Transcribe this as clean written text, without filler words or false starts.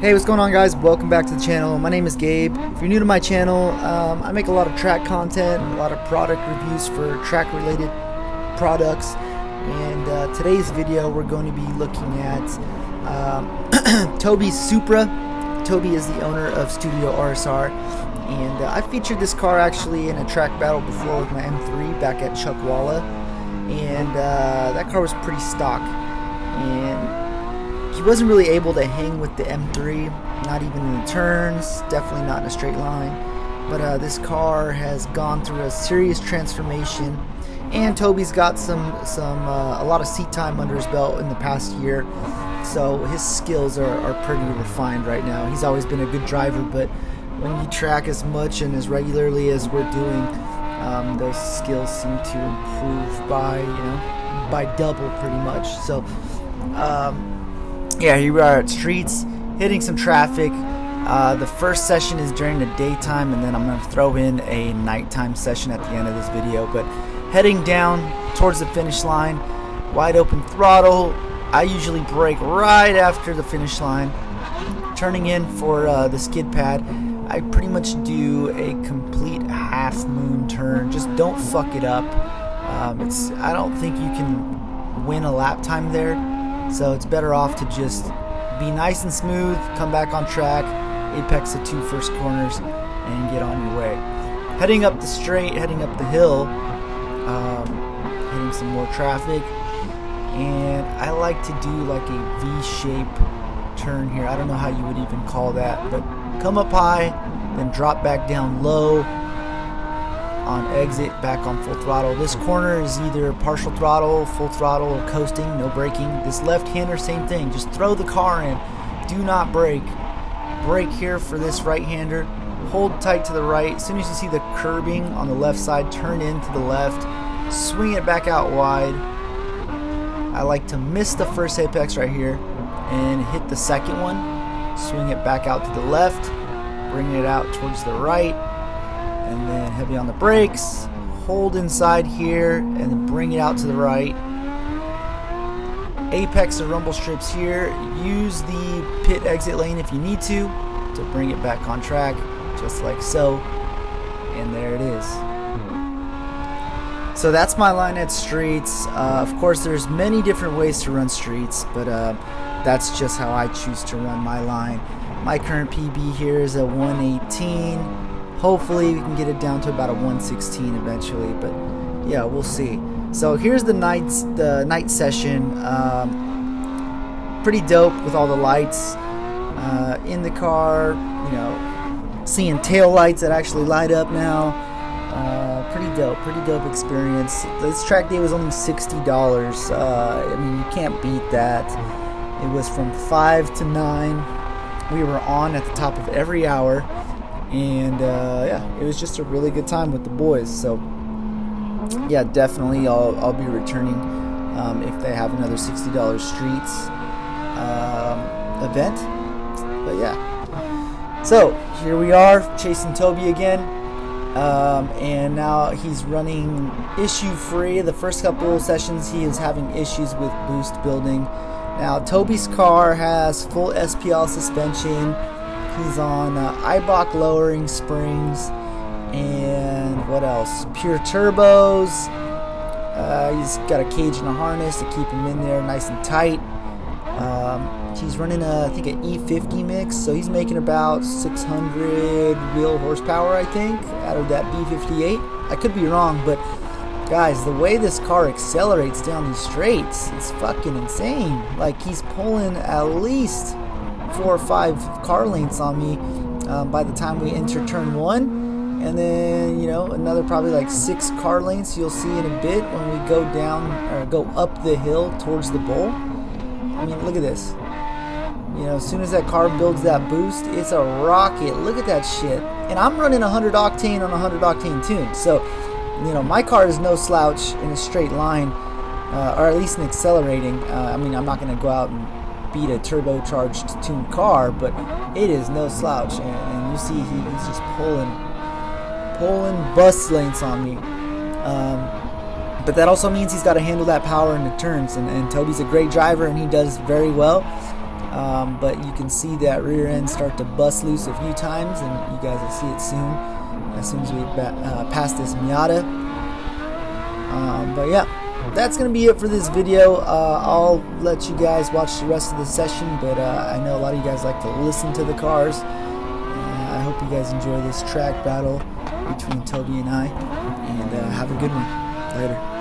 Hey, what's going on, guys? Welcome back to the channel. My name is Gabe. If you're new to my channel, I make a lot of track content, a lot of product reviews for track related products, and today's video we're going to be looking at Toby's Supra. Toby is the owner of Studio RSR, and I featured this car actually in a track battle before with my M3 back at Chuckwalla, and that car was pretty stock, and he wasn't really able to hang with the M3, not even in the turns, definitely not in a straight line. But this car has gone through a serious transformation, and Toby's got a lot of seat time under his belt in the past year, so his skills are pretty refined right now. He's always been a good driver, but when you track as much and as regularly as we're doing, those skills seem to improve by double pretty much. So yeah, here we are at streets, hitting some traffic. The first session is during the daytime, and then I'm going to throw in a nighttime session at the end of this video. But heading down towards the finish line, wide open throttle. I usually brake right after the finish line. Turning in for the skid pad, I pretty much do a complete half moon turn. Just don't fuck it up. I don't think you can win a lap time there. So it's better off to just be nice and smooth, come back on track, apex the two first corners, and get on your way. Heading up the straight, heading up the hill, hitting some more traffic, and I like to do like a V-shape turn here. I don't know how you would even call that, but come up high, then drop back down low on exit, back on full throttle. This corner is either partial throttle, full throttle, or coasting, no braking. This left-hander, same thing. Just throw the car in. Do not brake. Brake here for this right-hander. Hold tight to the right. As soon as you see the curbing on the left side, turn in to the left. Swing it back out wide. I like to miss the first apex right here and hit the second one. Swing it back out to the left. Bring it out towards the right. And then heavy on the brakes, hold inside here, and then bring it out to the right. Apex the rumble strips here. Use the pit exit lane if you need to bring it back on track, just like so. And there it is. So that's my line at streets. Of course, there's many different ways to run streets, but that's just how I choose to run my line. My current PB here is a 118. Hopefully we can get it down to about a 116 eventually, but yeah, we'll see. So here's the night session. Pretty dope with all the lights in the car. You know, seeing tail lights that actually light up now. Pretty dope experience. This track day was only $60. I mean, you can't beat that. It was from 5 to 9. We were on at the top of every hour. And yeah, it was just a really good time with the boys. So yeah, definitely I'll be returning if they have another $60 streets event. But yeah, so here we are chasing Toby again, and now he's running issue free. The first couple of sessions he is having issues with boost building. Now Toby's car has full SPL suspension. He's on Eibach lowering springs, and what else? Pure turbos. He's got a cage and a harness to keep him in there nice and tight. He's running I think an E50 mix, so he's making about 600 wheel horsepower, I think, out of that B58. I could be wrong, but guys, the way this car accelerates down these straights, it's fucking insane. Like, he's pulling at least 4 or 5 car lengths on me by the time we enter turn 1, and then, you know, another probably like 6 car lengths you'll see in a bit when we go down or go up the hill towards the bowl. I mean, look at this. You know, as soon as that car builds that boost, it's a rocket. Look at that shit. And I'm running 100 octane on a 100 octane tune, so you know, my car is no slouch in a straight line, or at least in accelerating. I mean, I'm not going to go out and beat a turbocharged tuned car, but it is no slouch, and you see he's just pulling bus lengths on me. But that also means he's got to handle that power in the turns, and Toby's a great driver, and he does very well. but you can see that rear end start to bust loose a few times, and you guys will see it as soon as we pass this Miata. But yeah, that's going to be it for this video. I'll let you guys watch the rest of the session, but I know a lot of you guys like to listen to the cars. I hope you guys enjoy this track battle between Toby and I, and have a good one. Later.